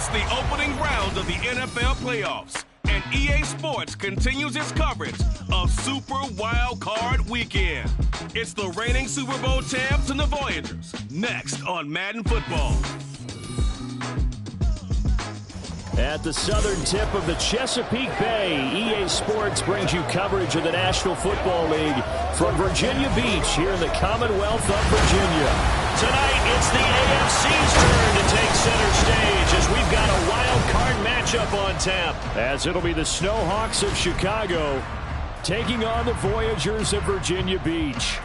It's the opening round of the NFL playoffs, and EA Sports continues its coverage of Super Wild Card Weekend. It's the reigning Super Bowl champs and the Voyagers, next on Madden Football. At the southern tip of the Chesapeake Bay, EA Sports brings you coverage of the National Football League from Virginia Beach here in the Commonwealth of Virginia. Tonight, it's the AFC's turn to take center stage as we've got a wild card matchup on tap. As it'll be the Snowhawks of Chicago taking on the Voyagers of Virginia Beach.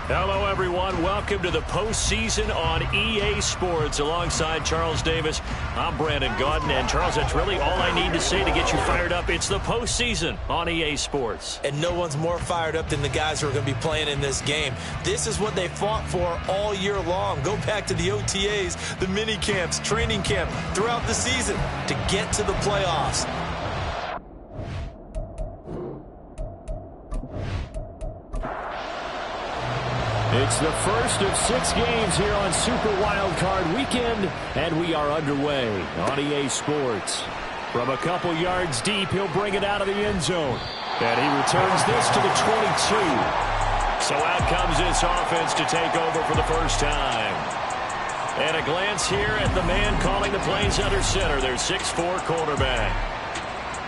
Hello, everyone. Welcome to the postseason on EA Sports. Alongside Charles Davis, I'm Brandon Gaudin. And, Charles, that's really all I need to say to get you fired up. It's the postseason on EA Sports. And no one's more fired up than the guys who are going to be playing in this game. This is what they fought for all year long. Go back to the OTAs, the mini camps, training camp, throughout the season to get to the playoffs. It's the first of 6 games here on Super Wild Card Weekend, and we are underway on EA Sports. From a couple yards deep, he'll bring it out of the end zone. And he returns this to the 22. So out comes this offense to take over for the first time. And a glance here at the man calling the plays under center, their 6'4" quarterback.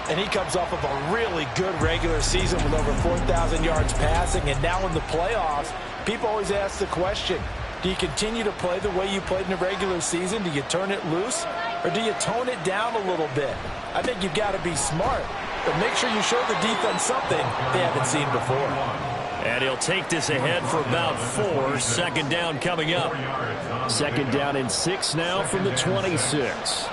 And he comes off of a really good regular season with over 4,000 yards passing. And now in the playoffs, people always ask the question, do you continue to play the way you played in the regular season? Do you turn it loose? Or do you tone it down a little bit? I think you've got to be smart. But make sure you show the defense something they haven't seen before. And he'll take this ahead for about 4. Second down coming up. Second down and 6 now from the 26.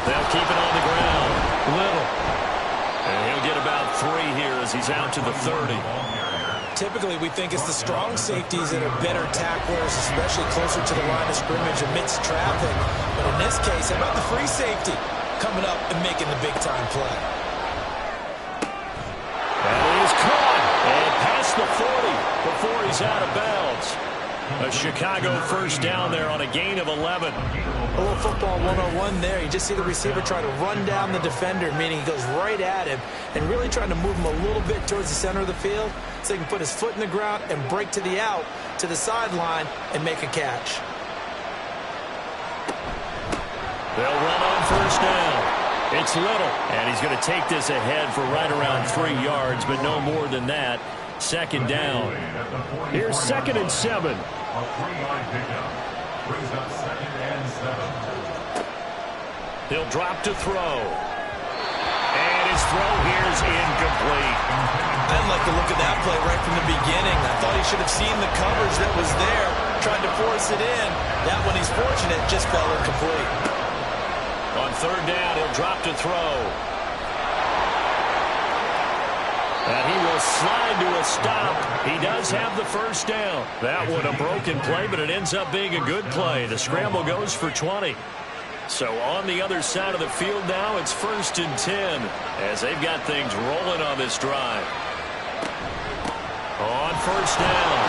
They'll keep it on the ground. Little. And he'll get about 3 here as he's out to the 30. Typically, we think it's the strong safeties that are better tacklers, especially closer to the line of scrimmage amidst traffic. But in this case, how about the free safety coming up and making the big-time play? That is caught. And past the 40 before he's out of bounds. A Chicago first down there on a gain of 11. A little football 101 there. You just see the receiver try to run down the defender, meaning he goes right at him and really trying to move him a little bit towards the center of the field so he can put his foot in the ground and break to the out, to the sideline, and make a catch. They'll run on first down. It's Little, and he's going to take this ahead for right around 3 yards, but no more than that. Second down. Here's 2nd and 7. He'll drop to throw. And his throw here is incomplete. I didn't like the look of that play right from the beginning. I thought he should have seen the coverage that was there, tried to force it in. That one, he's fortunate, just fell incomplete. On third down, he'll drop to throw. And he will slide to a stop. He does have the first down. That one a broken play, but it ends up being a good play. The scramble goes for 20. So on the other side of the field now, it's 1st and 10 as they've got things rolling on this drive. On first down,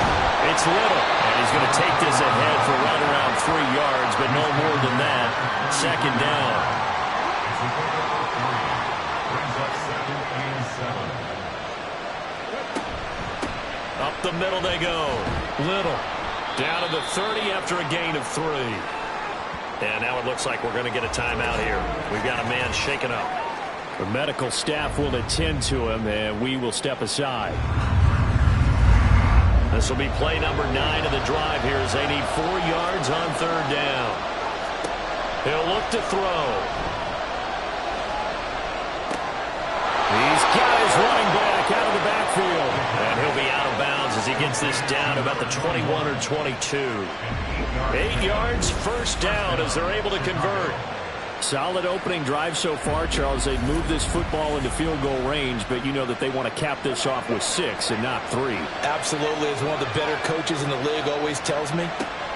it's Little. And he's going to take this ahead for right around 3 yards, but no more than that. Second down. Up the middle they go. Little down to the 30 after a gain of 3. And now it looks like we're going to get a timeout here. We've got a man shaken up. The medical staff will attend to him, and we will step aside. This will be play number 9 of the drive here as they need 4 yards on third down. He'll look to throw. He's got his running back out of the backfield. And he'll be out of bounds as he gets this down about the 21 or 22. 8 yards, first down as they're able to convert. Solid opening drive so far, Charles. They've moved this football into field goal range, but you know that they want to cap this off with 6 and not 3. Absolutely. As one of the better coaches in the league always tells me,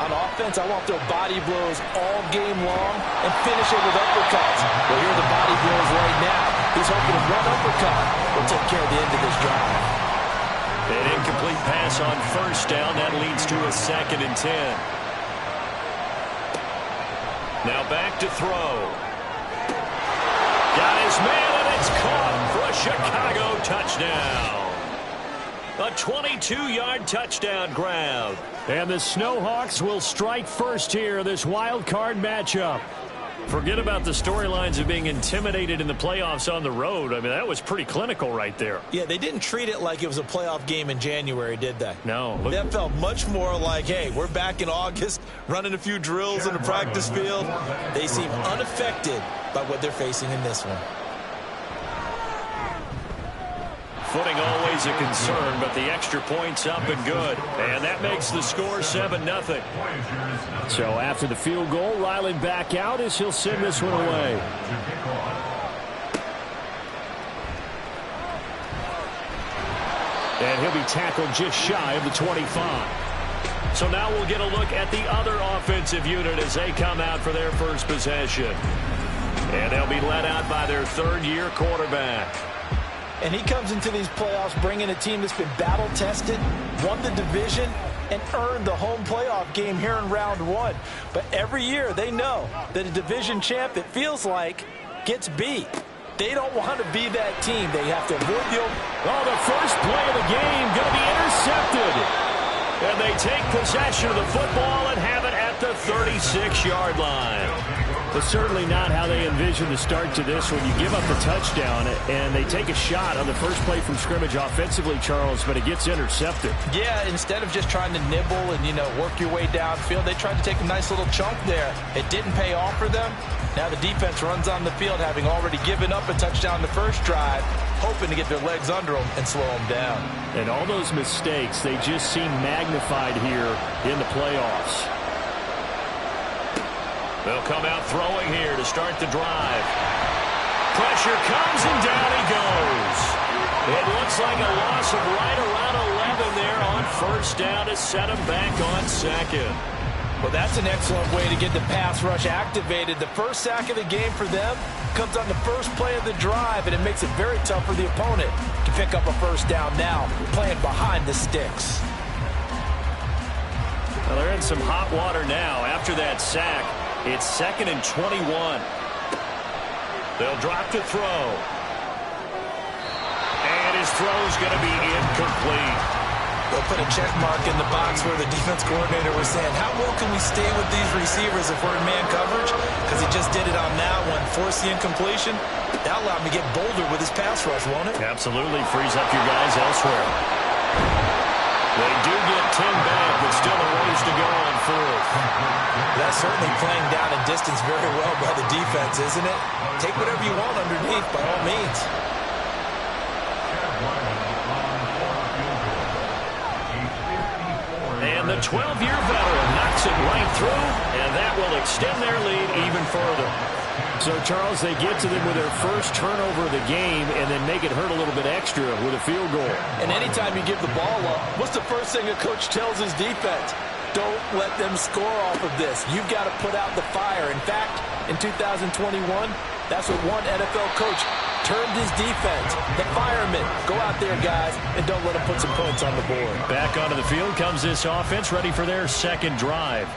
on offense, I want their body blows all game long and finish it with uppercuts. Well, here are the body blows right now. He's hoping to run uppercut will take care of the end of this drive. An incomplete pass on first down. That leads to a 2nd and 10. Now back to throw. Got his man, and it's caught for a Chicago touchdown. A 22-yard touchdown grab. And the Snowhawks will strike first here, this wild card matchup. Forget about the storylines of being intimidated in the playoffs on the road. I mean, that was pretty clinical right there. Yeah, they didn't treat it like it was a playoff game in January, did they? No. That felt much more like, hey, we're back in August, running a few drills in the practice field. They seem unaffected by what they're facing in this one. Footing always a concern, but the extra point's up and good. And that makes the score 7-0. So after the field goal, Ryland back out as he'll send this one away. And he'll be tackled just shy of the 25. So now we'll get a look at the other offensive unit as they come out for their first possession. And they'll be led out by their third-year quarterback. And he comes into these playoffs bringing a team that's been battle-tested, won the division, and earned the home playoff game here in round one. But every year they know that a division champ, it feels like, gets beat. They don't want to be that team. They have to avoid the... Oh, the first play of the game going to be intercepted. And they take possession of the football and have it at the 36-yard line. But certainly not how they envision the start to this when you give up the touchdown and they take a shot on the first play from scrimmage offensively, Charles, but it gets intercepted. Yeah, instead of just trying to nibble and, work your way downfield, they tried to take a nice little chunk there. It didn't pay off for them. Now the defense runs on the field, having already given up a touchdown the first drive, hoping to get their legs under them and slow them down. And all those mistakes, they just seem magnified here in the playoffs. They'll come out throwing here to start the drive. Pressure comes and down he goes. It looks like a loss of right around 11 there on first down to set him back on second. Well, that's an excellent way to get the pass rush activated. The first sack of the game for them comes on the first play of the drive, and it makes it very tough for the opponent to pick up a first down now, playing behind the sticks. Well, they're in some hot water now after that sack. It's 2nd and 21. They'll drop to throw. And his throw's going to be incomplete. They'll put a check mark in the box where the defense coordinator was saying, how well can we stay with these receivers if we're in man coverage? Because he just did it on that one, forced the incompletion. That allowed him to get bolder with his pass rush, won't it? Absolutely frees up your guys elsewhere. They do get 10 back, but still a ways to go on fourth. That's certainly playing down a distance very well by the defense, isn't it? Take whatever you want underneath, by all means. And the 12-year veteran knocks it right through, and that will extend their lead even further. So, Charles, they get to them with their first turnover of the game and then make it hurt a little bit extra with a field goal. And anytime you give the ball up, what's the first thing a coach tells his defense? Don't let them score off of this. You've got to put out the fire. In fact, in 2021, that's what one NFL coach termed his defense. The firemen. Go out there, guys, and don't let them put some points on the board. Back onto the field comes this offense, ready for their second drive.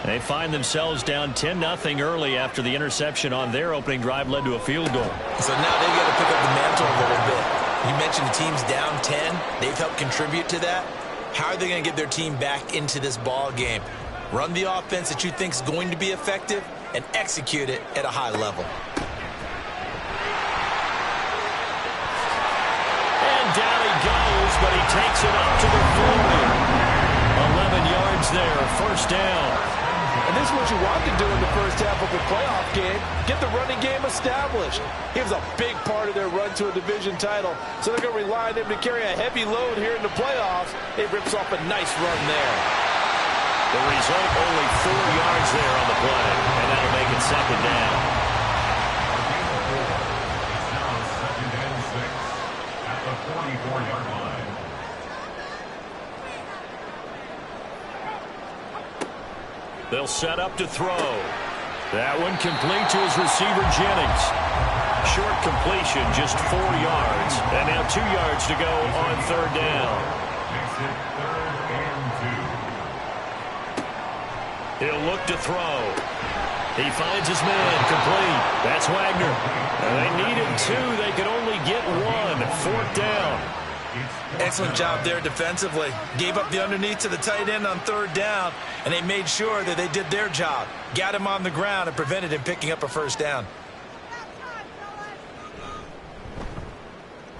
They find themselves down 10-0 early after the interception on their opening drive led to a field goal. So now they've got to pick up the mantle a little bit. You mentioned the team's down 10. They've helped contribute to that. How are they going to get their team back into this ball game? Run the offense that you think is going to be effective and execute it at a high level. And down he goes, but he takes it up to the 40. 11 yards there, first down. And this is what you want to do in the first half of a playoff game. Get the running game established. He was a big part of their run to a division title. So they're going to rely on him to carry a heavy load here in the playoffs. It rips off a nice run there. The result, only 4 yards there on the play. And that'll make it second down. Now second and 6 at the 44-yard line. They'll set up to throw. That one complete to his receiver, Jennings. Short completion, just 4 yards. And now 2 yards to go on third down. Makes it 3rd and 2. He'll look to throw. He finds his man, complete. That's Wagner. And they needed 2. They could only get 1. 4th down. Excellent job there defensively. Gave up the underneath to the tight end on 3rd down, and they made sure that they did their job. Got him on the ground and prevented him picking up a 1st down.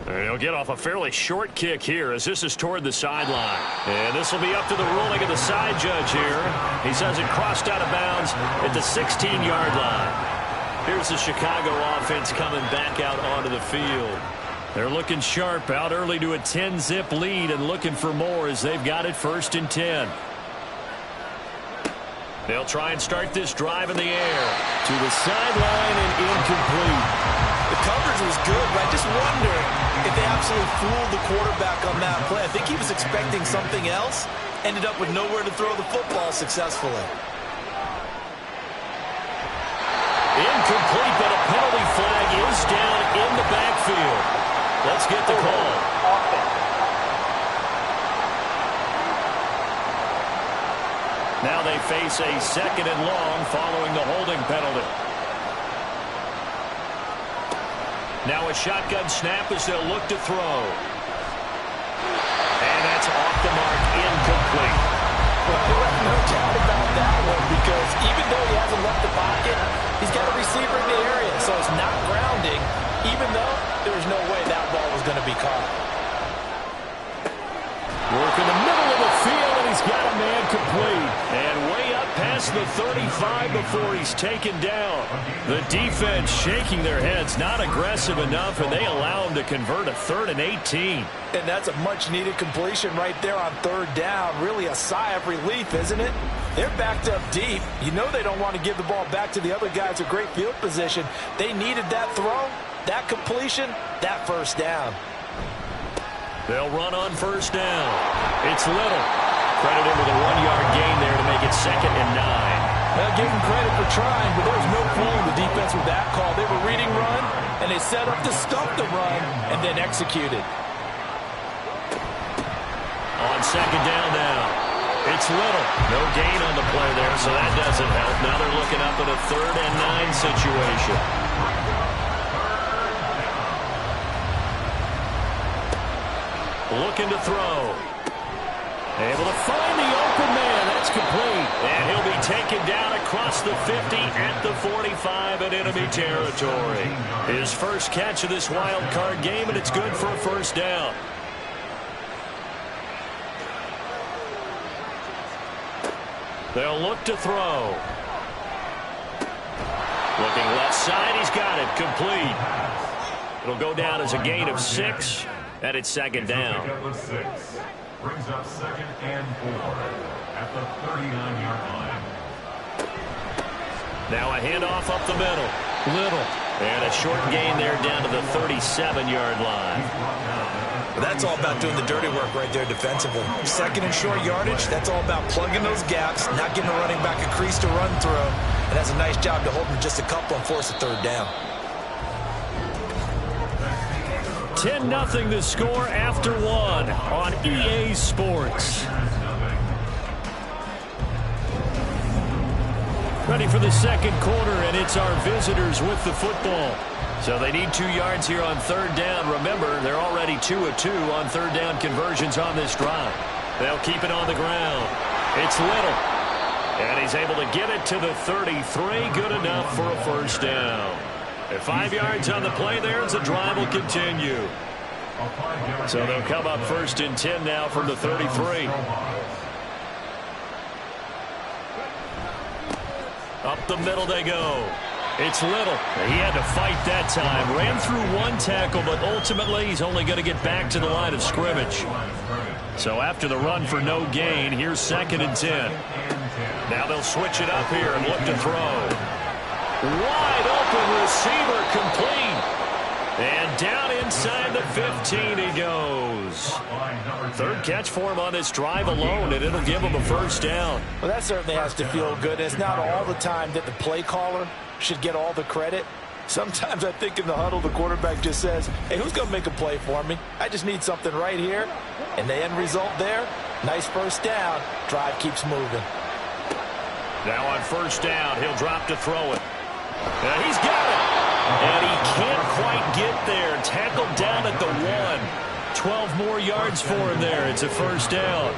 He'll get off a fairly short kick here as this is toward the sideline. And this will be up to the ruling of the side judge here. He says it crossed out of bounds at the 16-yard line. Here's the Chicago offense coming back out onto the field. They're looking sharp, out early to a 10-zip lead and looking for more as they've got it 1st and 10. They'll try and start this drive in the air. To the sideline and incomplete. The coverage was good, but I just wonder if they absolutely fooled the quarterback on that play. I think he was expecting something else. Ended up with nowhere to throw the football successfully. Incomplete, but a penalty flag is down in the backfield. Let's get the call. Now they face a 2nd and long following the holding penalty. Now a shotgun snap as they'll look to throw. And that's off the mark, incomplete. Well, no doubt about that one, because even though he hasn't left the pocket, he's got a receiver in the area, so it's not grounding, even though there was no way that ball was going to be caught. Work in the middle of the field, and he's got a man complete. And way up past the 35 before he's taken down. The defense shaking their heads, not aggressive enough, and they allow him to convert a 3rd and 18. And that's a much-needed completion right there on 3rd down. Really a sigh of relief, isn't it? They're backed up deep. You know they don't want to give the ball back to the other guys with great field position. They needed that throw, that completion, that 1st down. They'll run on 1st down. It's Little. Credited with a 1-yard gain there to make it 2nd and 9. I'll give them credit for trying, but there was no fooling the defense with that call. They were reading run, and they set up to stop the run, and then executed. On 2nd down now. It's Little. No gain on the play there, so that doesn't help. Now they're looking up at a 3rd and 9 situation. Looking to throw. Able to find the open man. That's complete. And he'll be taken down across the 50 at the 45 in enemy territory. His first catch of this wild card game, and it's good for a 1st down. They'll look to throw. Looking left side. He's got it. Complete. It'll go down as a gain of 6. And it's 2nd down. Brings up 2nd and 4 at the 39-yard line. Now a handoff up the middle. Little. And a short gain there down to the 37-yard line. That's all about doing the dirty work right there defensively. 2nd and short yardage, that's all about plugging those gaps, not getting a running back a crease to run through. And that's a nice job to hold them just a couple and force a 3rd down. 10-0 the score after 1 on EA Sports. Ready for the 2nd quarter, and it's our visitors with the football. So they need 2 yards here on 3rd down. Remember, they're already 2 of 2 on 3rd down conversions on this drive. They'll keep it on the ground. It's Little. And he's able to get it to the 33. Good enough for a 1st down. At 5 yards on the play there as the drive will continue. So they'll come up 1st and 10 now from the 33. Up the middle they go. It's Little. He had to fight that time. Ran through 1 tackle, but ultimately he's only going to get back to the line of scrimmage. So after the run for no gain, here's 2nd and 10. Now they'll switch it up here and look to throw. Wide open receiver, complete. And down inside the 15 he goes. 3rd catch for him on this drive alone, and it'll give him a 1st down. Well, that certainly has to feel good. It's not all the time that the play caller should get all the credit. Sometimes I think in the huddle the quarterback just says, hey, who's going to make a play for me? I just need something right here. And the end result there, nice 1st down. Drive keeps moving. Now on first down, he'll drop to throw it. He's got it. And he can't quite get there. Tackled down at the 1. 12 more yards for him there. It's a first down.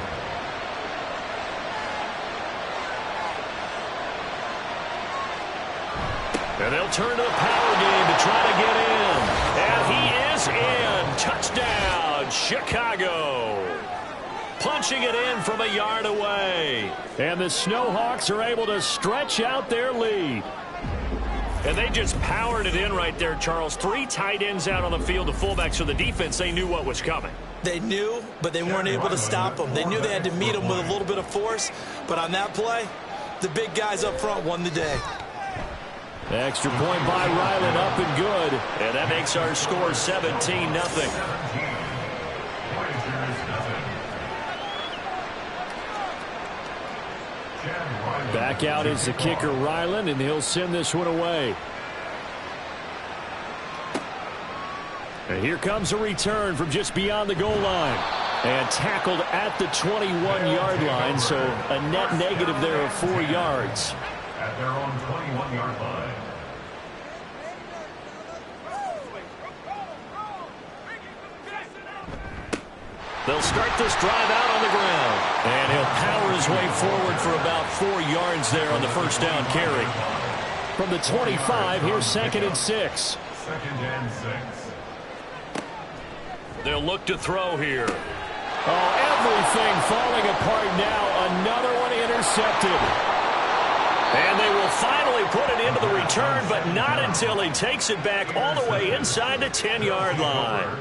And they'll turn to the power game to try to get in. And he is in. Touchdown, Chicago. Punching it in from a yard away. And the Snowhawks are able to stretch out their lead. And they just powered it in right there, Charles. 3 tight ends out on the field, the fullbacks, so the defense, they knew what was coming. They knew, but they weren't able to stop them. They knew they had to meet them with a little bit of force. But on that play, the big guys up front won the day. Extra point by Ryland, up and good. And that makes our score 17-0. Back out is the kicker, Ryland, and he'll send this one away. And here comes a return from just beyond the goal line. And tackled at the 21-yard line, so a net negative there of 4 yards. At their own 21-yard line. They'll start this drive out on the ground. And he'll power his way forward for about 4 yards there on the first down carry. From the 25, here's 2nd and 6. 2nd and 6. They'll look to throw here. Oh, everything falling apart now. Another one intercepted. And they will finally put it into the return, but not until he takes it back all the way inside the 10-yard line.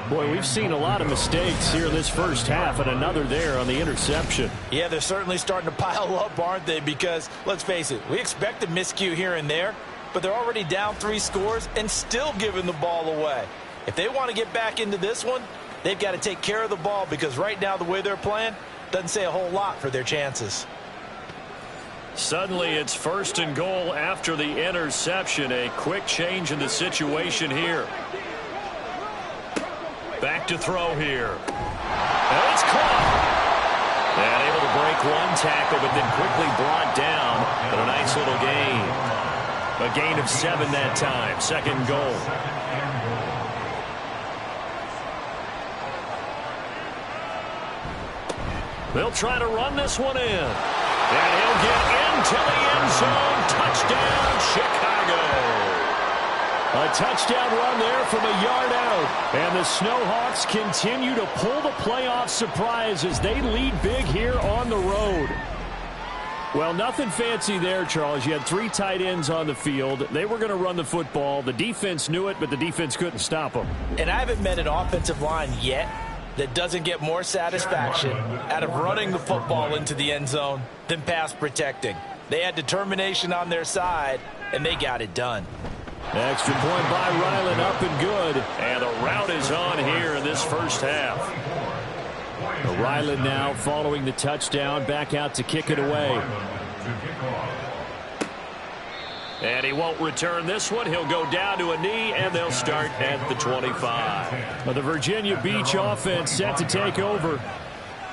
Boy, we've seen a lot of mistakes here in this first half, and another there on the interception. Yeah, they're certainly starting to pile up, aren't they? Because, let's face it, we expect a miscue here and there, but they're already down 3 scores and still giving the ball away. If they want to get back into this one, they've got to take care of the ball, because right now the way they're playing doesn't say a whole lot for their chances. Suddenly it's 1st and goal after the interception. A quick change in the situation here. Back to throw here. And it's caught. And able to break 1 tackle, but then quickly brought down. But a nice little gain. A gain of 7 that time. 2nd and goal. They'll try to run this one in. And he'll get into the end zone. Touchdown, Chicago. A touchdown run there from a yard out. And the Snowhawks continue to pull the playoff surprise as they lead big here on the road. Well, nothing fancy there, Charles. You had 3 tight ends on the field. They were going to run the football. The defense knew it, but the defense couldn't stop them. And I haven't met an offensive line yet that doesn't get more satisfaction out of running the football into the end zone than pass protecting. They had determination on their side, and they got it done. Extra point by Ryland, up and good. And the route is on here in this first half. Ryland now following the touchdown, back out to kick it away. And he won't return this one. He'll go down to a knee, and they'll start at the 25. Well, the Virginia Beach offense set to take over.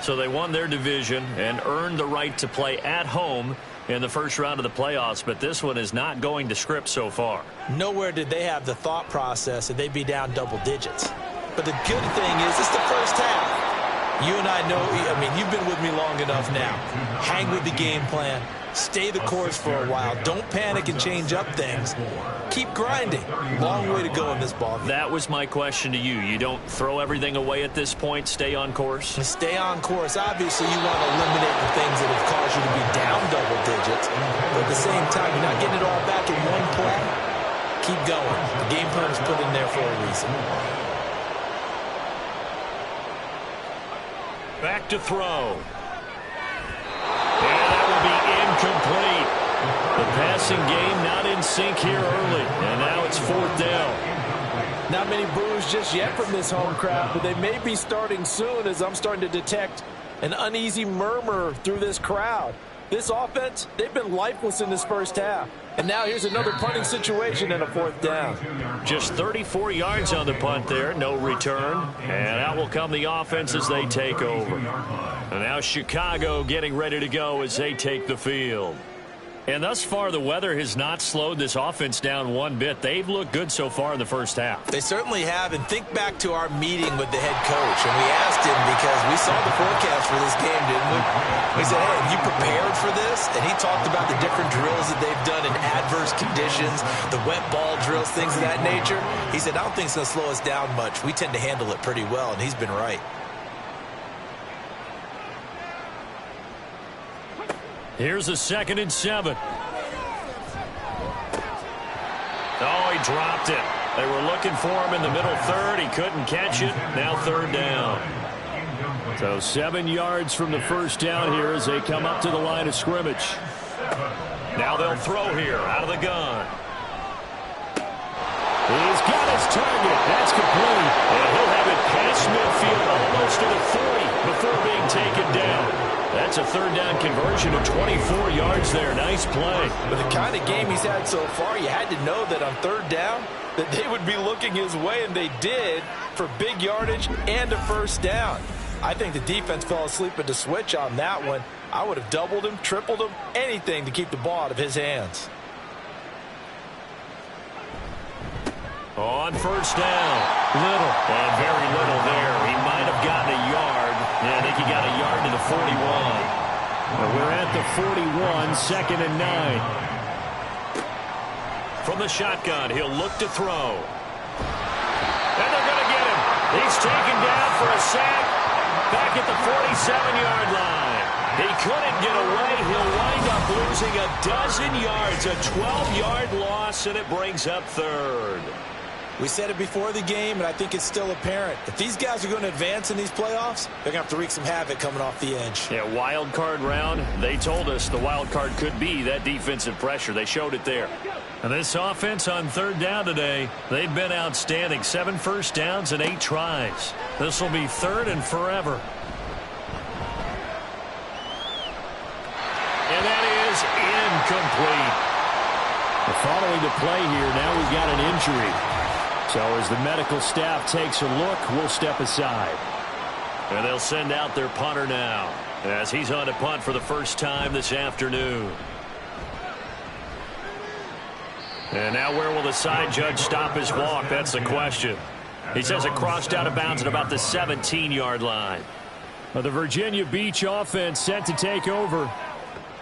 So they won their division and earned the right to play at home in the first round of the playoffs, but this one is not going to script so far. Nowhere did they have the thought process that they'd be down double digits. But the good thing is it's the first half. You and I know, I mean, you've been with me long enough now. Hang with the game plan. Stay the course for a while. Don't panic and change up things. Keep grinding. Long way to go in this ball game. That was my question to you. You don't throw everything away at this point. Stay on course? Stay on course. Obviously, you want to eliminate the things that have caused you to be down double digits. But at the same time, you're not getting it all back in one play. Keep going. The game plan is put in there for a reason. Back to throw. And that will be incomplete. The passing game not in sync here early. And now it's 4th down. Not many boos just yet from this home crowd, but they may be starting soon as I'm starting to detect an uneasy murmur through this crowd. This offense, they've been lifeless in this first half. And now here's another punting situation and a 4th down. Just 34 yards on the punt there, no return. And out will come the offense as they take over. And now Chicago getting ready to go as they take the field. And thus far, the weather has not slowed this offense down one bit. They've looked good so far in the first half. They certainly have. And think back to our meeting with the head coach. And we asked him, because we saw the forecast for this game, didn't we? We said, hey, have you prepared for this? And he talked about the different drills that they've done in adverse conditions, the wet ball drills, things of that nature. He said, I don't think it's going to slow us down much. We tend to handle it pretty well, and he's been right. Here's a 2nd and 7. Oh, he dropped it. They were looking for him in the middle third. He couldn't catch it. Now 3rd down. So 7 yards from the first down here as they come up to the line of scrimmage. Now they'll throw here out of the gun. He's got his target. That's complete. And he'll have it past midfield almost to the 40 before being taken down. That's a 3rd down conversion of 24 yards there. Nice play. But the kind of game he's had so far, you had to know that on 3rd down that they would be looking his way, and they did, for big yardage and a 1st down. I think the defense fell asleep at the switch on that one. I would have doubled him, tripled him, anything to keep the ball out of his hands. On 1st down, little, and very little there. He might have gotten a yard. Yeah, I think he got a yard to the 41. But we're at the 41, 2nd and 9. From the shotgun, he'll look to throw. And they're going to get him. He's taken down for a sack back at the 47-yard line. He couldn't get away. He'll wind up losing a dozen yards, a 12-yard loss, and it brings up 3rd. We said it before the game, and I think it's still apparent. If these guys are going to advance in these playoffs, they're going to have to wreak some havoc coming off the edge. Yeah, wild card round. They told us the wild card could be that defensive pressure. They showed it there. And this offense on 3rd down today, they've been outstanding. 7 first downs and 8 tries. This will be 3rd and forever. And that is incomplete. Following the play here, now we've got an injury. So as the medical staff takes a look, we'll step aside. And they'll send out their punter now, as he's on to punt for the first time this afternoon. And now where will the side judge stop his walk? That's the question. He says it crossed out of bounds at about the 17-yard line. Well, the Virginia Beach offense set to take over.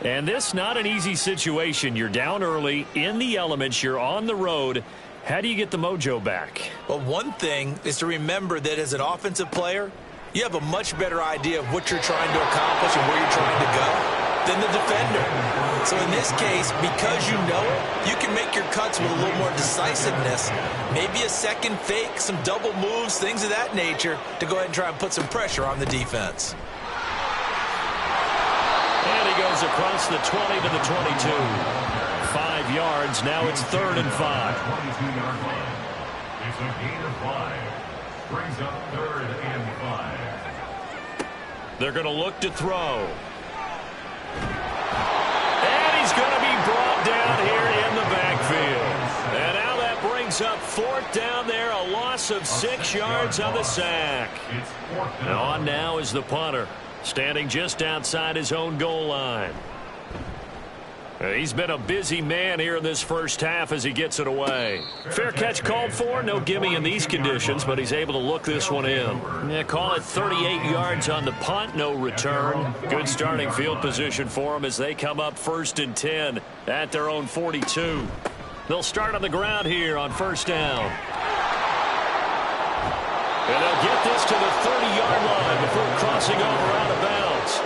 And this not an easy situation. You're down early, in the elements, you're on the road. How do you get the mojo back? Well, one thing is to remember that as an offensive player, you have a much better idea of what you're trying to accomplish and where you're trying to go than the defender. So in this case, because you know it, you can make your cuts with a little more decisiveness. Maybe a second fake, some double moves, things of that nature to go ahead and try and put some pressure on the defense. And he goes across the 20 to the 22. 5 yards. Now it's 3rd and 5. 22-yard line. It's a gain of 5. Brings up 3rd and 5. They're going to look to throw. And he's going to be brought down here in the backfield. And now that brings up 4th down there. A loss of 6 yards on the sack. And on now is the punter, standing just outside his own goal line. He's been a busy man here in this first half as he gets it away. Fair catch called for. No gimme in these conditions, but he's able to look this one in. Yeah, call it 38 yards on the punt. No return. Good starting field position for him as they come up 1st and 10 at their own 42. They'll start on the ground here on 1st down. And they'll get this to the 30-yard line before crossing over out of bounds.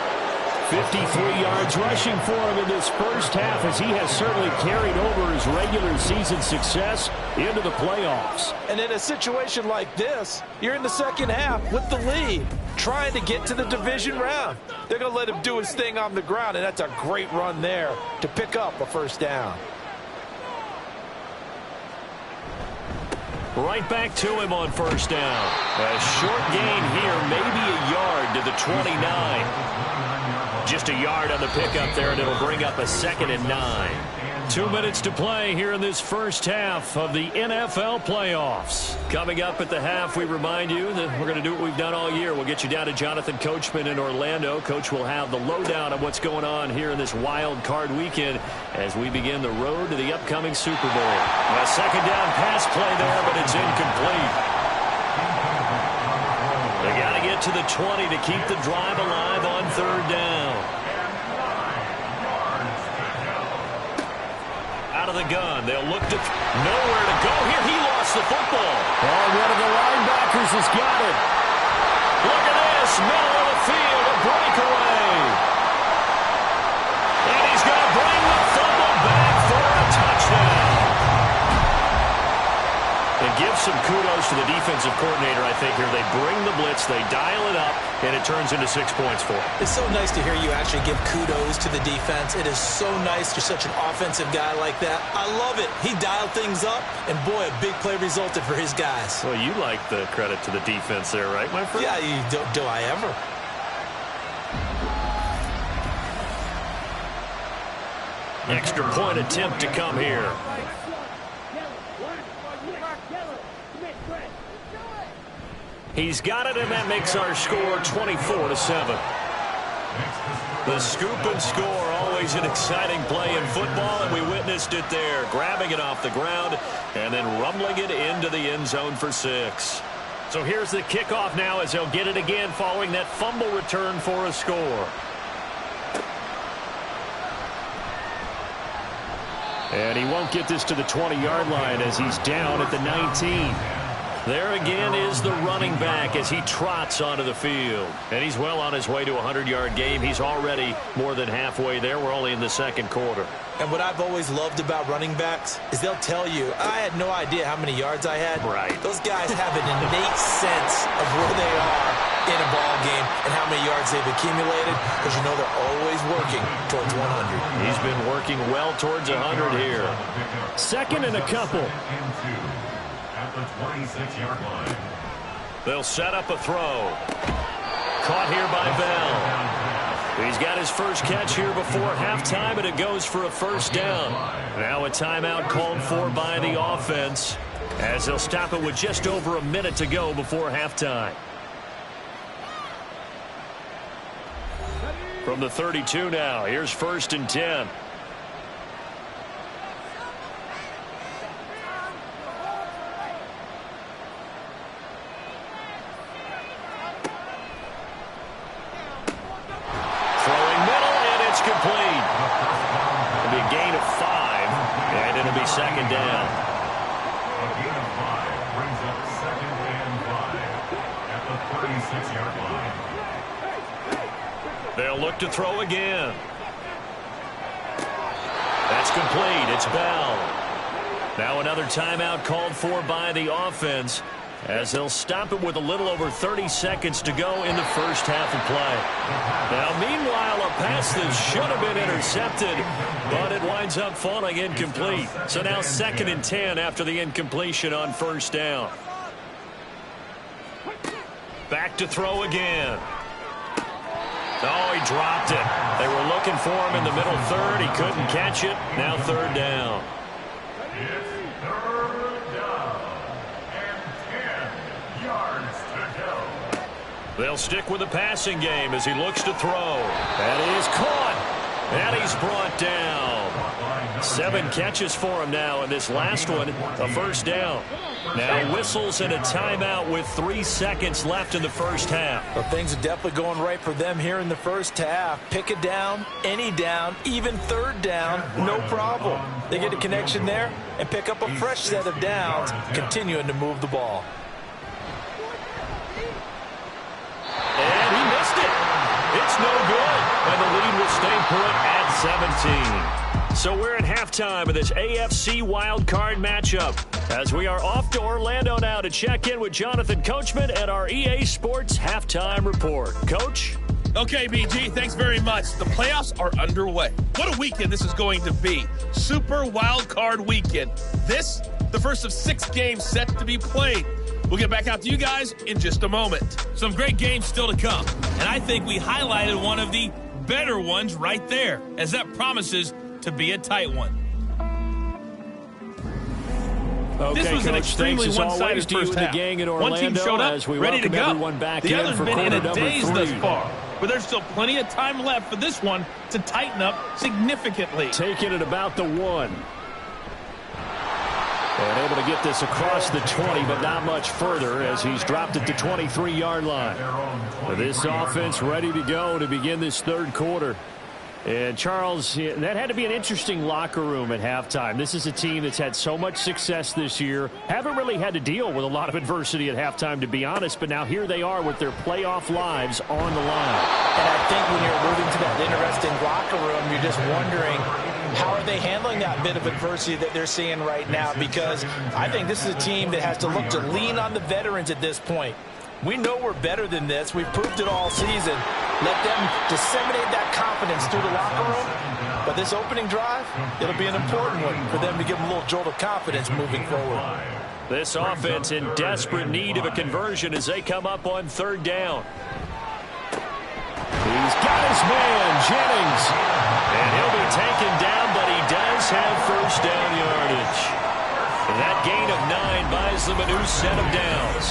53 yards rushing for him in this first half, as he has certainly carried over his regular season success into the playoffs. And in a situation like this, you're in the second half with the lead, trying to get to the division round. They're going to let him do his thing on the ground, and that's a great run there to pick up a 1st down. Right back to him on 1st down. A short gain here, maybe a yard to the 29. Just a yard on the pickup there, and it'll bring up a 2nd and 9. 2 minutes to play here in this first half of the NFL playoffs. Coming up at the half, we remind you that we're going to do what we've done all year. We'll get you down to Jonathan Coachman in Orlando. Coach will have the lowdown of what's going on here in this wild card weekend as we begin the road to the upcoming Super Bowl. A second down pass play there, but it's incomplete. They got to get to the 20 to keep the drive alive on third down. Out of the gun. They'll look to nowhere to go here. He lost the football. Oh, one of the linebackers has got it. Look at this. Middle of the field. A breakaway. And he's going to bring the fumble back for a touchdown. And give some kudos to the defensive coordinator, I think, here. They bring the blitz, they dial it up, and it turns into 6 points for them. It's so nice to hear you actually give kudos to the defense. It is so nice. You're such an offensive guy like that. I love it. He dialed things up, and boy, a big play resulted for his guys. Well, you like the credit to the defense there, right, my friend? Yeah, do I ever? Extra point attempt to come here. He's got it, and that makes our score 24-7. The scoop and score, always an exciting play in football, and we witnessed it there, grabbing it off the ground and then rumbling it into the end zone for 6. So here's the kickoff now as they'll get it again following that fumble return for a score. And he won't get this to the 20-yard line as he's down at the 19. There again is the running back as he trots onto the field. And he's well on his way to a 100-yard game. He's already more than halfway there. We're only in the second quarter. And what I've always loved about running backs is they'll tell you, I had no idea how many yards I had. Right. Those guys have an innate sense of where they are in a ball game and how many yards they've accumulated, because you know they're always working towards 100. He's been working well towards 100 here. Second and a couple. At the 26-yard line. They'll set up a throw. Caught here by Bell. He's got his first catch here before halftime, and it goes for a first down. Now a timeout called for by the offense as they'll stop it with just over a minute to go before halftime. From the 32 now, here's 1st and 10. Complete. It'll be a gain of 5, and it'll be second down. A gain of 5 brings up 2nd and 5 at the 36-yard line. They'll look to throw again. That's complete. It's Bell. Now another timeout called for by the offense as they'll stop it with a little over 30 seconds to go in the first half of play. Now, meanwhile, a pass that should have been intercepted, but it winds up falling incomplete. So now 2nd and 10 after the incompletion on first down. Back to throw again. Oh, he dropped it. They were looking for him in the middle third. He couldn't catch it. Now 3rd down. It's 3rd down and 10 yards to go. They'll stick with the passing game as he looks to throw. That is caught. And he's brought down. 7 catches for him now, and this last one, a first down. Now whistles and a timeout with 3 seconds left in the first half. Well, things are definitely going right for them here in the first half. Pick it down, any down, even 3rd down, no problem. They get a connection there and pick up a fresh set of downs, continuing to move the ball. And he missed it. It's no good. And the lead will stay put at 17. So we're at halftime of this AFC wildcard matchup as we are off to Orlando now to check in with Jonathan Coachman at our EA Sports Halftime Report. Coach? Okay, BG, thanks very much. The playoffs are underway. What a weekend this is going to be. Super wildcard weekend. This, the first of 6 games set to be played. We'll get back out to you guys in just a moment. Some great games still to come, and I think we highlighted one of the better ones right there, as that promises to be a tight one. Okay, This was an Coach, extremely thanks as always one-sided to you first and the half. gang in One team Orlando showed up, as we ready to welcome go. everyone back The in other's for been in quarter a number daze 3. thus far, but there's still plenty of time left for this one to tighten up significantly. Taking it about the 1. And able to get this across the 20, but not much further as he's dropped it to 23-yard line. This offense ready to go to begin this third quarter. And Charles, that had to be an interesting locker room at halftime. This is a team that's had so much success this year. Haven't really had to deal with a lot of adversity at halftime, to be honest. But now here they are with their playoff lives on the line. And I think when you're alluding to that interesting locker room, you're just wondering, how are they handling that bit of adversity that they're seeing right now? Because I think this is a team that has to look to lean on the veterans at this point. We know we're better than this. We've proved it all season. Let them disseminate that confidence through the locker room. But this opening drive, it'll be an important one for them to give them a little jolt of confidence moving forward. This offense in desperate need of a conversion as they come up on third down. He's got his man, Jennings. And he'll be taken down, but he does have first down yardage. And that gain of 9 buys them a new set of downs.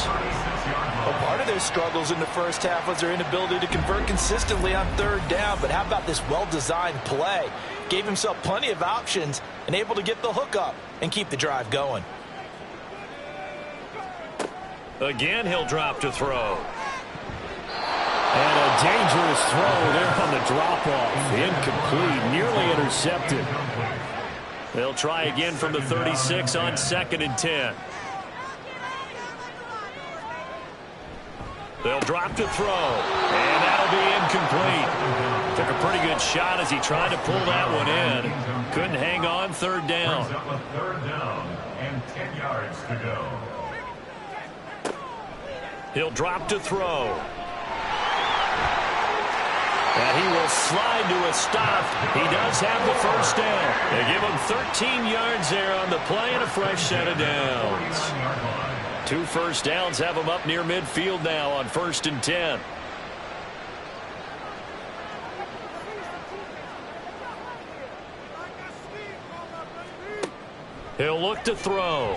Well, part of their struggles in the first half was their inability to convert consistently on third down. But how about this well-designed play? Gave himself plenty of options and able to get the hook up and keep the drive going. Again, he'll drop to throw. And a dangerous throw there on the drop-off. Incomplete, nearly intercepted. They'll try again from the 36 on 2nd and 10. They'll drop to throw, and that'll be incomplete. Took a pretty good shot as he tried to pull that one in. Couldn't hang on, third down. Third down and 10 yards to go. He'll drop to throw. And he will slide to a stop. He does have the first down. They give him 13 yards there on the play and a fresh set of downs. 2 first downs have him up near midfield now on 1st and 10. He'll look to throw.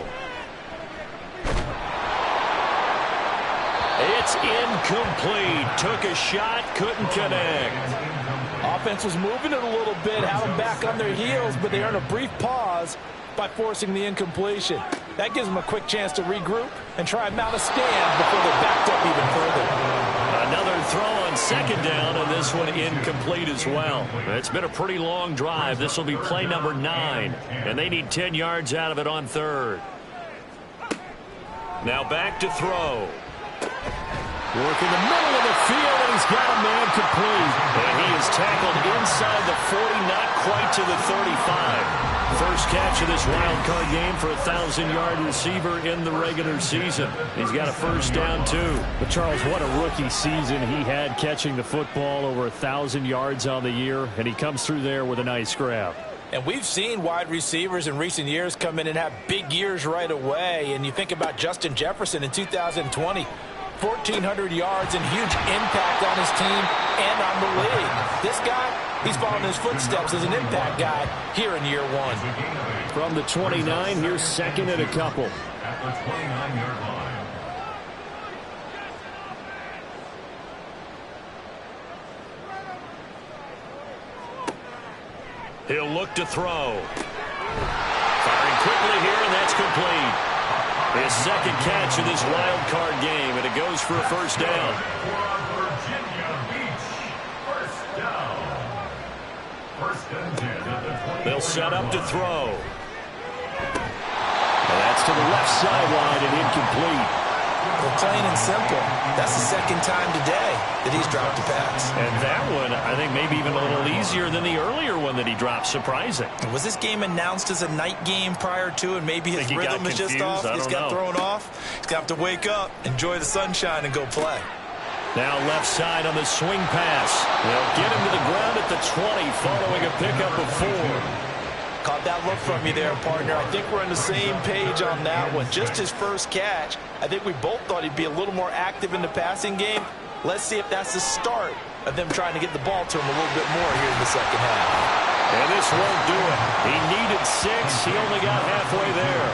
It's incomplete. Took a shot, couldn't connect. Offense was moving it a little bit, had them back on their heels, but they earned a brief pause by forcing the incompletion. That gives them a quick chance to regroup and try and mount a stand before they're backed up even further. Another throw on 2nd down, and this one incomplete as well. It's been a pretty long drive. This will be play number 9, and they need 10 yards out of it on 3rd. Now back to throw. Work in the middle of the field, and he's got a man complete. And he is tackled inside the 40, not quite to the 35. First catch of this wild card game for a 1,000-yard receiver in the regular season. He's got a first down, too. But, Charles, what a rookie season he had catching the football, over 1,000 yards on the year, and he comes through there with a nice grab. And we've seen wide receivers in recent years come in and have big years right away. And you think about Justin Jefferson in 2020, 1,400 yards and huge impact on his team and on the league. This guy, he's following his footsteps as an impact guy here in year 1. From the 29, here's 2nd and a couple. At the 29-yard line. He'll look to throw. Firing quickly here, and that's complete. His 2nd catch of this wild card game, and it goes for a first down. Virginia Beach, first down. 1st and 10 at the 20. They'll set up to throw. And that's to the left sideline and incomplete. Well, plain and simple, that's the 2nd time today that he's dropped a pass. And that one, I think, maybe even a little easier than the earlier one that he dropped. Surprising. Was this game announced as a night game prior to, and maybe his rhythm is just off? He's got thrown off. He's got to wake up, enjoy the sunshine, and go play. Now left side on the swing pass. They'll get him to the ground at the 20, following a pickup of 4. Caught that look from you there, partner. I think we're on the same page on that one. Just his first catch. I think we both thought he'd be a little more active in the passing game. Let's see if that's the start of them trying to get the ball to him a little bit more here in the 2nd half. And this won't do it. He needed 6. He only got halfway there.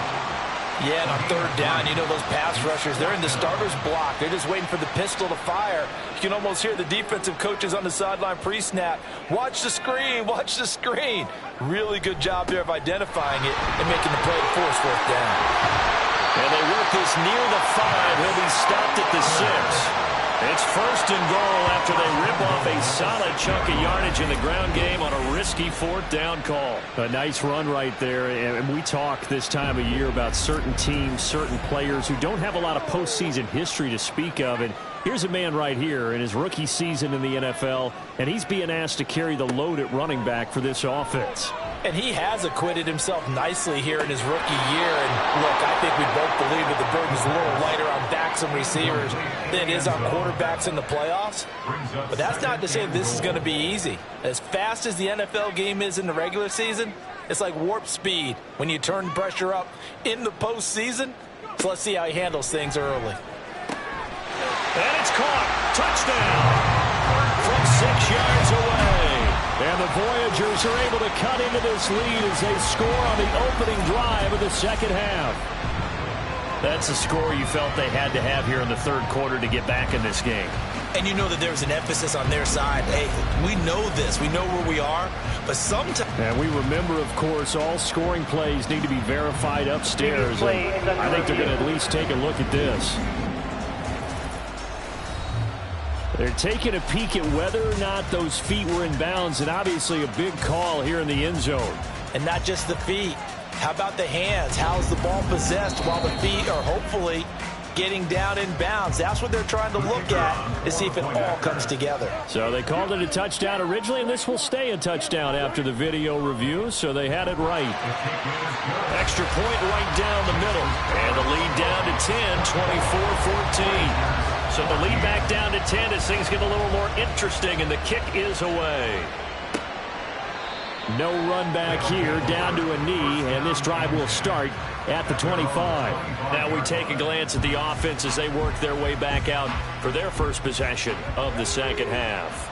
Yeah, and on third down, you know those pass rushers, they're in the starter's block. They're just waiting for the pistol to fire. You can almost hear the defensive coaches on the sideline pre-snap. Watch the screen, watch the screen. Really good job there of identifying it and making the play to force fourth down. And they work this near the 5. He'll be stopped at the 6. It's first and goal after they rip off a solid chunk of yardage in the ground game on a risky fourth down call. A nice run right there, and we talk this time of year about certain teams, certain players who don't have a lot of postseason history to speak of, and here's a man right here in his rookie season in the NFL, and he's being asked to carry the load at running back for this offense. And he has acquitted himself nicely here in his rookie year. And look, I think we both believe that the burden's a little lighter on backs and receivers than it is on quarterbacks in the playoffs. But that's not to say this is going to be easy. As fast as the NFL game is in the regular season, it's like warp speed when you turn pressure up in the postseason. So let's see how he handles things early. And it's caught. Touchdown from 6 yards away. And the Voyagers are able to cut into this lead as they score on the opening drive of the second half. That's a score you felt they had to have here in the third quarter to get back in this game. And you know that there's an emphasis on their side. Hey, we know this. We know where we are. But sometimes... And we remember, of course, all scoring plays need to be verified upstairs. And I think they're going to at least take a look at this. They're taking a peek at whether or not those feet were in bounds, and obviously a big call here in the end zone. And not just the feet. How about the hands? How's the ball possessed while the feet are hopefully getting down in bounds? That's what they're trying to look at to see if it all comes together. So they called it a touchdown originally, and this will stay a touchdown after the video review, so they had it right. Extra point right down the middle, and the lead down to 10, 24-14. So the lead back down to 10 as things get a little more interesting, and the kick is away. No run back here, down to a knee, and this drive will start at the 25. Now we take a glance at the offense as they work their way back out for their first possession of the second half.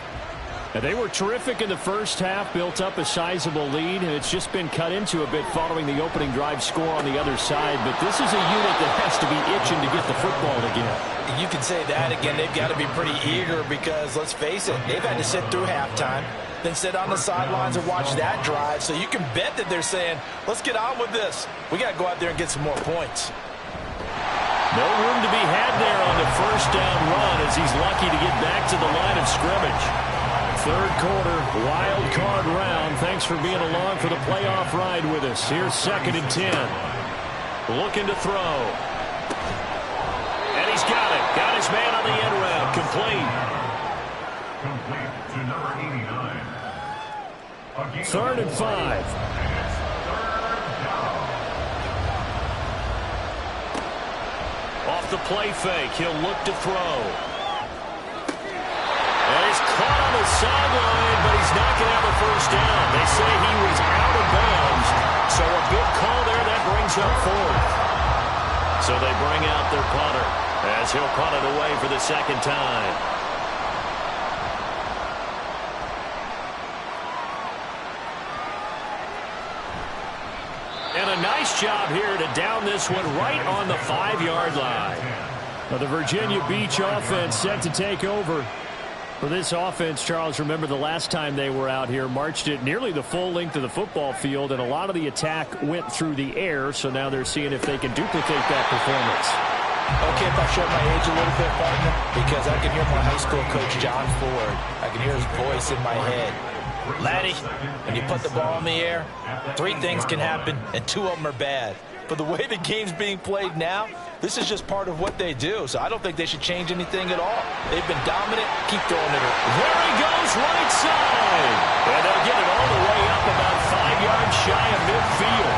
And they were terrific in the first half, built up a sizable lead, and it's just been cut into a bit following the opening drive score on the other side. But this is a unit that has to be itching to get the football again. You can say that again. They've got to be pretty eager because, let's face it, they've had to sit through halftime, then sit on the sidelines and watch that drive. So you can bet that they're saying, let's get on with this. We got to go out there and get some more points. No room to be had there on the first down run as he's lucky to get back to the line of scrimmage. Third quarter, wild card round. Thanks for being along for the playoff ride with us. Here's 2nd and 10. Looking to throw. And he's got it. Got his man on the end route. Complete. Complete to number 89. 3rd and 5. Off the play fake. He'll look to throw. And he's caught on the sideline, but he's not going to have a first down. They say he was out of bounds. So a big call there. That brings up 4th. So they bring out their punter as he'll punt it away for the second time. And a nice job here to down this one right on the 5-yard line. Now the Virginia Beach offense set to take over. For this offense, Charles, remember the last time they were out here, marched it nearly the full length of the football field, and a lot of the attack went through the air, so now they're seeing if they can duplicate that performance. Okay, if I show my age a little bit, partner, because I can hear my high school coach, John Ford. I can hear his voice in my head. Laddie, when you put the ball in the air, 3 things can happen, and 2 of them are bad. But the way the game's being played now, this is just part of what they do. So I don't think they should change anything at all. They've been dominant. Keep throwing it. There he goes, right side. And they'll get it all the way up about 5 yards shy of midfield.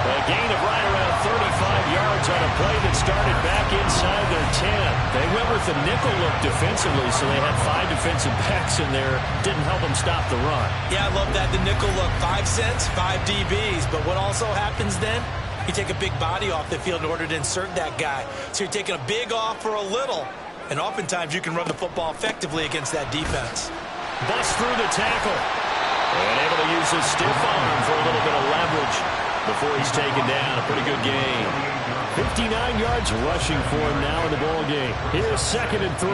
A gain of right around 35 yards on a play that started back inside their 10. They went with the nickel look defensively, so they had 5 defensive backs in there. Didn't help them stop the run. Yeah, I love that. The nickel look, 5 cents, 5 DBs. But what also happens then? You take a big body off the field in order to insert that guy. So you're taking a big off for a little. And oftentimes you can run the football effectively against that defense. Bust through the tackle. And able to use his stiff arm for a little bit of leverage before he's taken down. A pretty good game. 59 yards rushing for him now in the ball game. Here's 2nd and 3.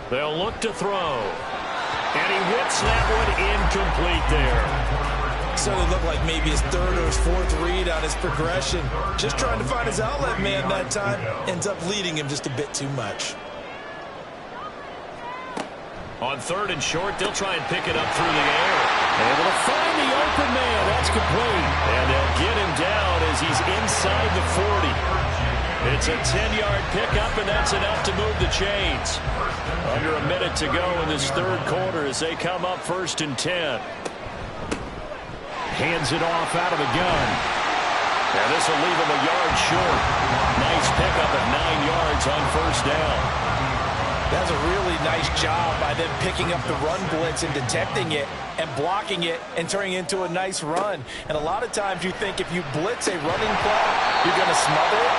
They'll look to throw. And he whips that one incomplete there. Certainly looked like maybe his 3rd or his 4th read on his progression. Just trying to find his outlet man that time. Ends up leading him just a bit too much. On 3rd and short, they'll try and pick it up through the air. Able to find the open man. That's complete. And they'll get him down as he's inside the 40. It's a 10-yard pickup, and that's enough to move the chains. Under a minute to go in this 3rd quarter as they come up 1st and 10. Hands it off out of the gun. And this will leave him a yard short. Nice pickup at 9 yards on 1st down. That's a really nice job by them picking up the run blitz and detecting it and blocking it and turning it into a nice run. And a lot of times you think if you blitz a running play, you're going to smother it.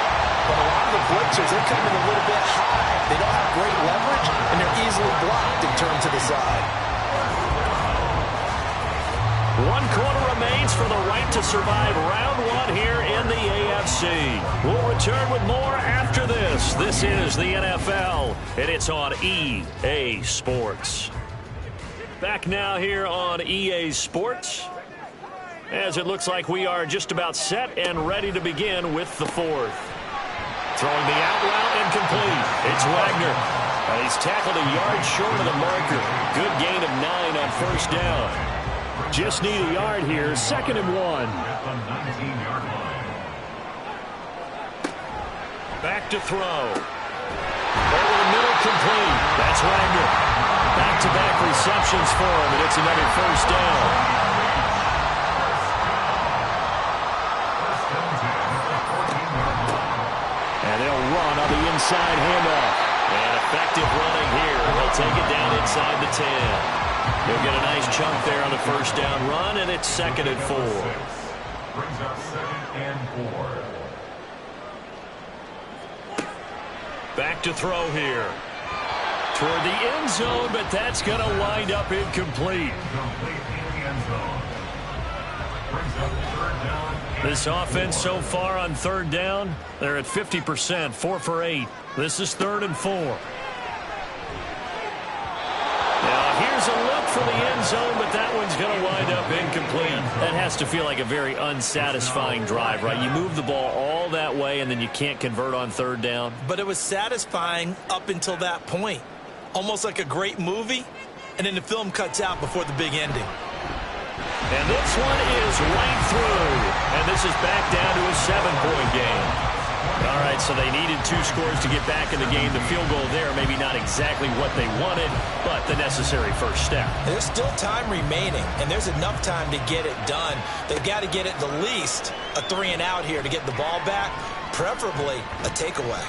But a lot of the blitzers, they're coming a little bit high. They don't have great leverage, and they're easily blocked and turned to the side. 1 quarter remains for the right to survive round 1 here in the AFC. We'll return with more after this. This is the NFL, and it's on EA Sports. Back now here on EA Sports, as it looks like we are just about set and ready to begin with the 4th. Throwing the out route incomplete. It's Wagner. And he's tackled a yard short of the marker. Good gain of 9 on 1st down. Just need a yard here. 2nd and 1. Back to throw. Over the middle, complete. That's Wagner. Back-to-back receptions for him, and it's another 1st down. And they'll run on the inside handoff. And effective running here. They'll take it down inside the 10. They'll get a nice chunk there on the 1st down run, and it's 2nd and 4. Brings up 2nd and 4. Back to throw here. Toward the end zone, but that's going to wind up incomplete. Complete in the end zone. Brings up 3rd down. This offense so far on 3rd down, they're at 50%, 4 for 8. This is 3rd and 4. Now here's a look for the end zone, but that one's going to wind up incomplete. That has to feel like a very unsatisfying drive, right? You move the ball all that way, and then you can't convert on 3rd down. But it was satisfying up until that point. Almost like a great movie, and then the film cuts out before the big ending. And this one is right through. And this is back down to a 7-point game. All right, so they needed 2 scores to get back in the game. The field goal there, maybe not exactly what they wanted, but the necessary first step. There's still time remaining, and there's enough time to get it done. They've got to get at the least a 3-and-out here to get the ball back, preferably a takeaway.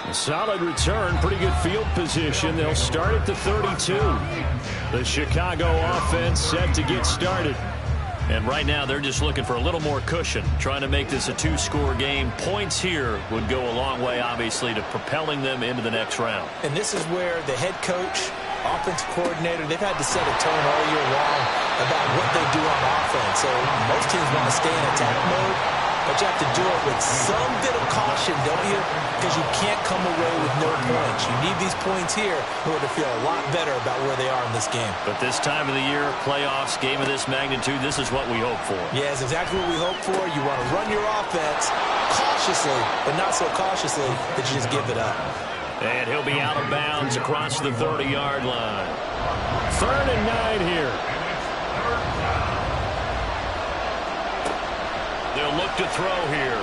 A solid return, pretty good field position. They'll start at the 32. The Chicago offense set to get started. And right now, they're just looking for a little more cushion, trying to make this a 2-score game. Points here would go a long way, obviously, to propelling them into the next round. And this is where the head coach, offensive coordinator, they've had to set a tone all year long about what they do on offense. So most teams want to stay in attack mode, but you have to do it with some bit of caution, don't you? Because you can't come away with no points. You need these points here in order to feel a lot better about where they are in this game. But this time of the year, playoffs, game of this magnitude, this is what we hope for. Yeah, it's exactly what we hope for. You want to run your offense cautiously, but not so cautiously that you just give it up. And he'll be out of bounds across the 30-yard line. 3rd and 9 here. They'll look to throw here.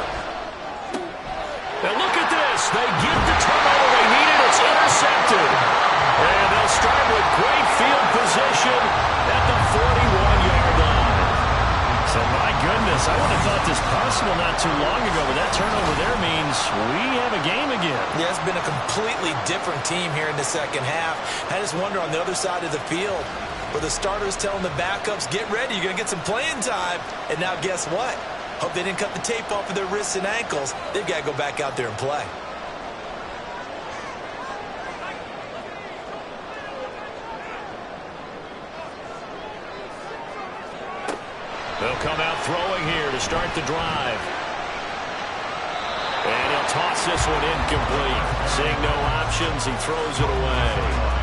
Now look at this. They get the turnover they needed. It's intercepted. And they'll start with great field position at the 41-yard line. So my goodness, I would have thought this possible not too long ago, but that turnover there means we have a game again. Yeah, it's been a completely different team here in the second half. I just wonder on the other side of the field where the starters telling the backups, get ready, you're going to get some playing time. And now guess what? Hope they didn't cut the tape off of their wrists and ankles. They've got to go back out there and play. They'll come out to start the drive. And he'll toss this one incomplete. Seeing no options, he throws it away.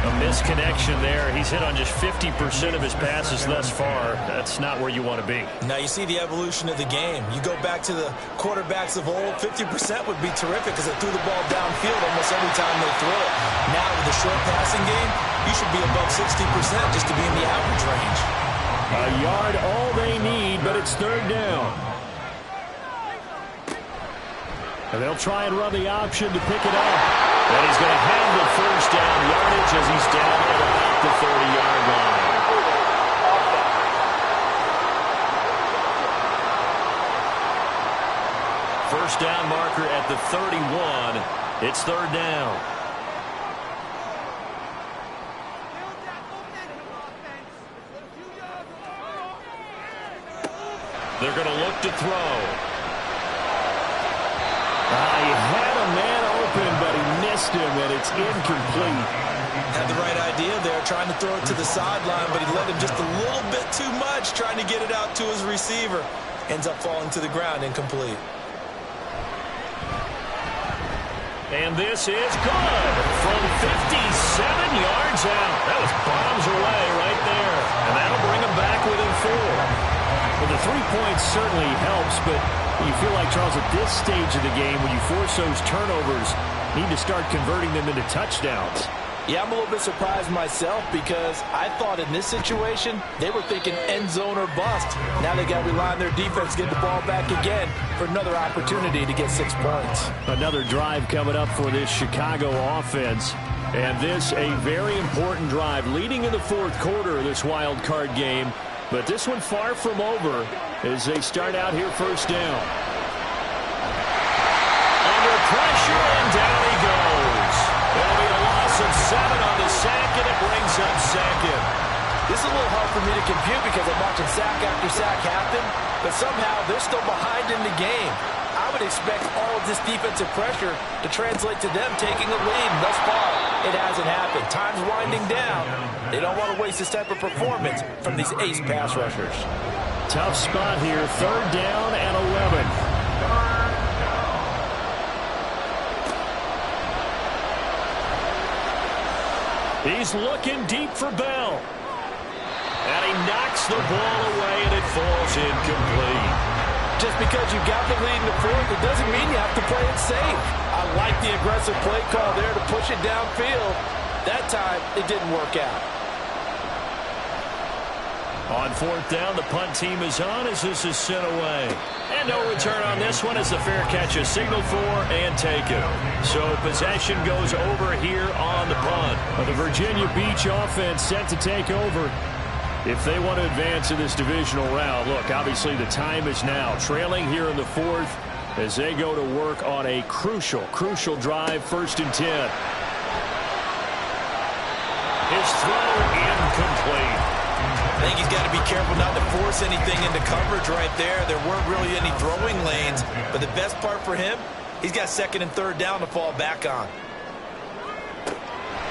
A misconnection there. He's hit on just 50% of his passes thus far. That's not where you want to be. Now you see the evolution of the game. You go back to the quarterbacks of old, 50% would be terrific because they threw the ball downfield almost every time they throw it. Now with the short passing game, you should be above 60% just to be in the average range. A yard all they need, but it's third down. And they'll try and run the option to pick it up. And he's going to have the first down yardage as he's down at about the 30-yard line. First down marker at the 31. It's third down. They're going to look to throw. He had a man open, but he missed him, and it's incomplete. Had the right idea there, trying to throw it to the sideline, but he let him just a little bit too much, trying to get it out to his receiver. Ends up falling to the ground, incomplete. And this is good from 57 yards out. That was bombs away right there, and that'll bring him back within 4. Well, the 3 points certainly helps, but you feel like, Charles, at this stage of the game, when you force those turnovers, you need to start converting them into touchdowns. Yeah, I'm a little bit surprised myself because I thought in this situation, they were thinking end zone or bust. Now they got to rely on their defense, get the ball back again for another opportunity to get 6 points. Another drive coming up for this Chicago offense. And this, a very important drive leading in the fourth quarter of this wild card game. But this one far from over as they start out here first down. Under pressure, and down he goes. It'll be a loss of 7 on the sack, and it brings up second. This is a little hard for me to compute because I'm watching sack after sack happen, but somehow they're still behind in the game. I would expect all of this defensive pressure to translate to them taking a lead. Thus far, it hasn't happened. Time's winding down. They don't want to waste this type of performance from these ace pass rushers. Tough spot here. Third down and 11. He's looking deep for Bell. And he knocks the ball away, and it falls incomplete. Just because you got the lead in the fourth, it doesn't mean you have to play it safe. I like the aggressive play call there to push it downfield. That time, it didn't work out. On fourth down, the punt team is on as this is sent away. And no return on this one as the fair catch is signaled for and taken. So possession goes over here on the punt. The Virginia Beach offense set to take over if they want to advance in this divisional round. Look, obviously the time is now. Trailing here in the fourth as they go to work on a crucial drive, 1st and 10. His throw incomplete. I think he's got to be careful not to force anything into coverage right there. There weren't really any throwing lanes, but the best part for him, he's got 2nd and 3rd down to fall back on.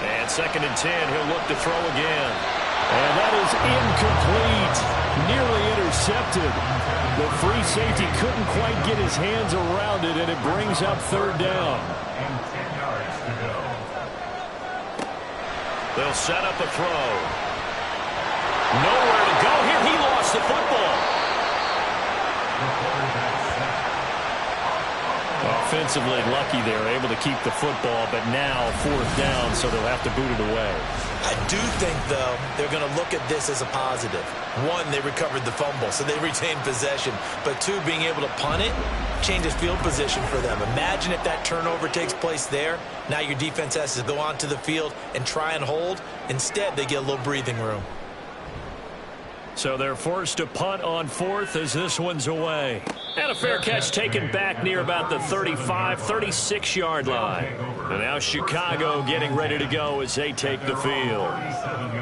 And 2nd and 10, he'll look to throw again. And that is incomplete. Nearly intercepted. The free safety couldn't quite get his hands around it, and it brings up 3rd down. And 10 yards to go. They'll set up a throw. Nowhere to go here. He lost the football. Offensively lucky they're able to keep the football, but now 4th down, so they'll have to boot it away. I do think, though, they're going to look at this as a positive. 1, they recovered the fumble, so they retained possession. But 2, being able to punt it changes field position for them. Imagine if that turnover takes place there. Now your defense has to go onto the field and try and hold. Instead, they get a little breathing room. So they're forced to punt on 4th as this one's away. And a fair catch taken back near about the 35, 36-yard line. And now Chicago getting ready to go as they take the field.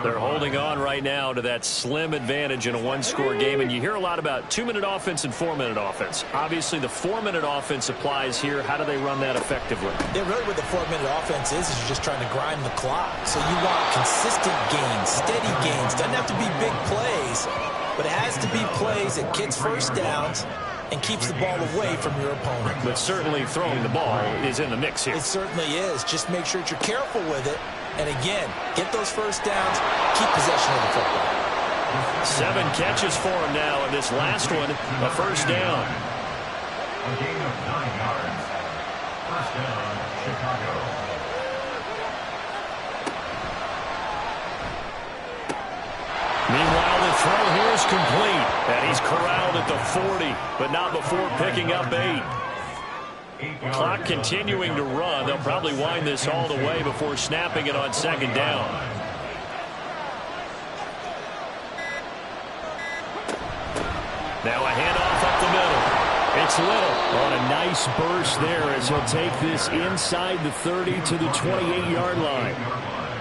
They're holding on right now to that slim advantage in a one-score game. And you hear a lot about 2-minute offense and 4-minute offense. Obviously, the 4-minute offense applies here. How do they run that effectively? Yeah, really what the 4-minute offense is you're just trying to grind the clock. So you want consistent gains, steady gains. Doesn't have to be big plays, but it has to be plays that gets first downs and keeps the ball away from your opponent. But certainly throwing the ball is in the mix here. It certainly is. Just make sure that you're careful with it. And again, get those first downs, keep possession of the football. 7 catches for him now, and this last one, a first down. A gain of 9 yards. First down, Chicago. Meanwhile, the throw here is complete, and he's corralled at the 40, but not before picking up 8. Clock continuing to run. They'll probably wind this all the way before snapping it on second down. Now a handoff up the middle. It's Little on a nice burst there as he'll take this inside the 30 to the 28-yard line.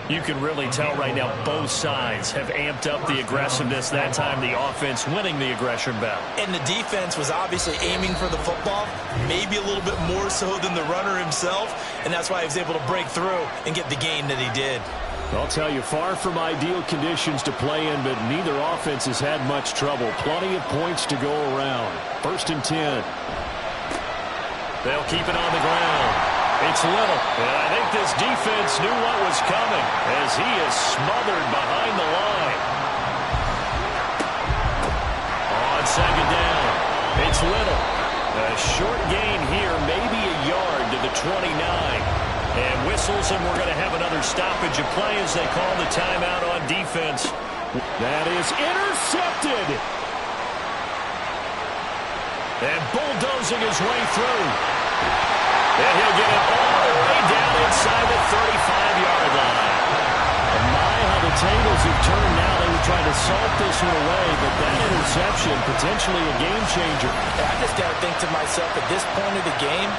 You can really tell right now both sides have amped up the aggressiveness. That time the offense winning the aggression battle. And the defense was obviously aiming for the football, maybe a little bit more so than the runner himself, and that's why he was able to break through and get the gain that he did. I'll tell you, far from ideal conditions to play in, but neither offense has had much trouble. Plenty of points to go around. 1st and 10. They'll keep it on the ground. It's Little, and I think this defense knew what was coming as he is smothered behind the line. On second down, it's Little. A short gain here, maybe a yard to the 29. And whistles, and we're going to have another stoppage of play as they call the timeout on defense. That is intercepted. And bulldozing his way through. And he'll get it all the way down inside the 35-yard line. And my, how the tables have turned now. They were trying to salt this one away, but that interception, potentially a game changer. I just got to think to myself, at this point of the game,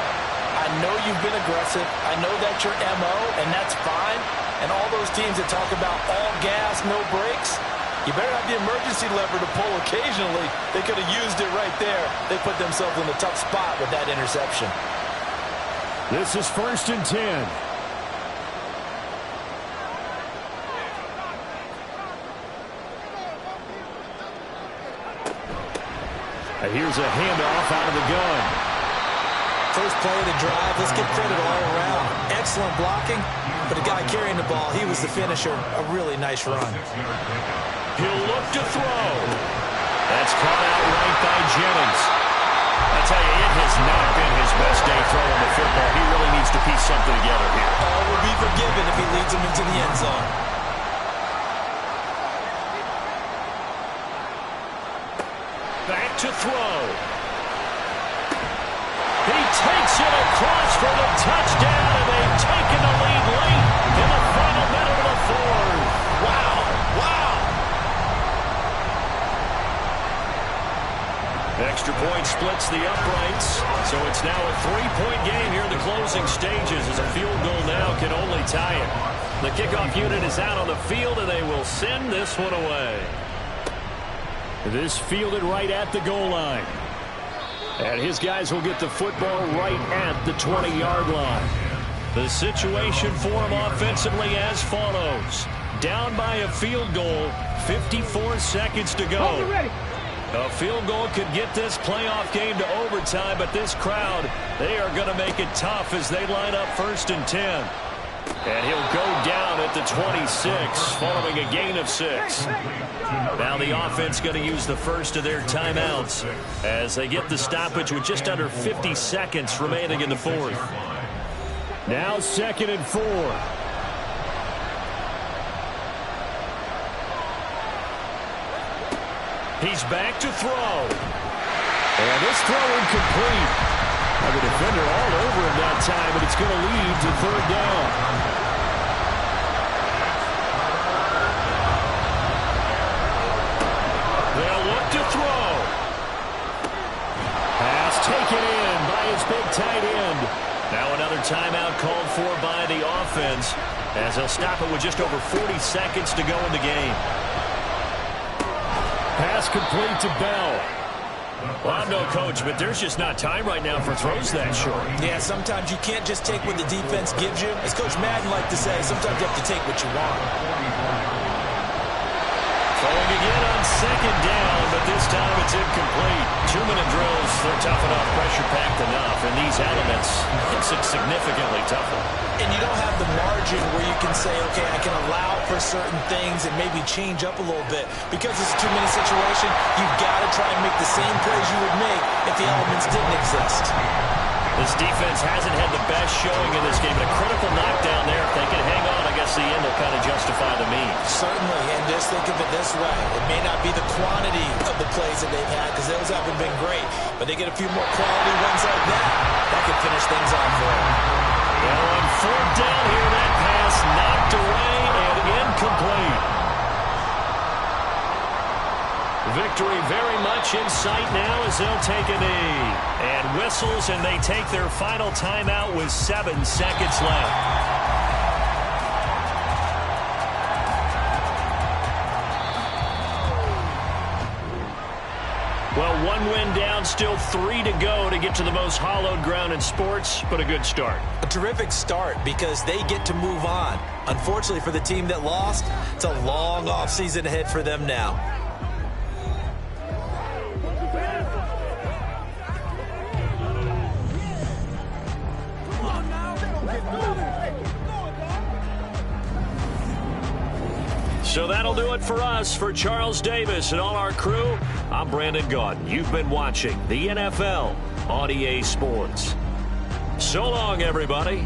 I know you've been aggressive. I know that's your MO, and that's fine. And all those teams that talk about all gas, no brakes, you better have the emergency lever to pull occasionally. They could have used it right there. They put themselves in a tough spot with that interception. This is 1st and 10. Here's a handoff out of the gun. First play of the drive. Let's give credit all around. Excellent blocking, but the guy carrying the ball, he was the finisher. A really nice run. He'll look to throw. That's caught out right by Jennings. I tell you, it has not been his best day throwing the football. He really needs to piece something together here. All will be forgiven if he leads them into the end zone. Back to throw. He takes it across for the touchdown, and they've taken the lead late in the final minute of the 4th. Wow. Extra point splits the uprights, so it's now a 3-point game here in the closing stages as a field goal now can only tie it. The kickoff unit is out on the field, and they will send this one away. This fielded right at the goal line. And his guys will get the football right at the 20-yard line. The situation for him offensively as follows. Down by a field goal, 54 seconds to go. A field goal could get this playoff game to overtime, but this crowd, they are going to make it tough as they line up 1st and 10. And he'll go down at the 26 following a gain of 6. Now the offense going to use the first of their timeouts as they get the stoppage with just under 50 seconds remaining in the 4th. Now 2nd and 4. He's back to throw. And this throw incomplete. The defender all over him that time, but it's going to lead to 3rd down. They'll look to throw. Pass taken in by his big tight end. Now another timeout called for by the offense as they'll stop it with just over 40 seconds to go in the game. Pass complete to Bell. Well, I'm no coach, but there's just not time right now for throws that short. Yeah, sometimes you can't just take what the defense gives you. As Coach Madden liked to say, sometimes you have to take what you want. Throwing again on second down, but this time it's incomplete. 2-minute drills, they're tough enough, pressure-packed enough, and these elements makes it significantly tougher. And you don't have the margin where you can say, okay, I can allow for certain things and maybe change up a little bit. Because it's a 2-minute situation, you've got to try and make the same plays you would make if the elements didn't exist. This defense hasn't had the best showing in this game, but a critical knockdown there. If they can hang on, I guess the end will kind of justify the means. Certainly, and just think of it this way. It may not be the quantity of the plays that they've had, because those haven't been great, but they get a few more quality ones like that could finish things off for them. Well, on fourth down here, that pass knocked away and incomplete. Victory very much in sight now as they'll take a knee. And whistles, and they take their final timeout with 7 seconds left. Well, 1 win down, still 3 to go to get to the most hallowed ground in sports, but a good start. A terrific start because they get to move on. Unfortunately for the team that lost, it's a long offseason ahead for them now. So that'll do it for us. For Charles Davis and all our crew, I'm Brandon Gaudin. You've been watching the NFL on EA Sports. So long, everybody.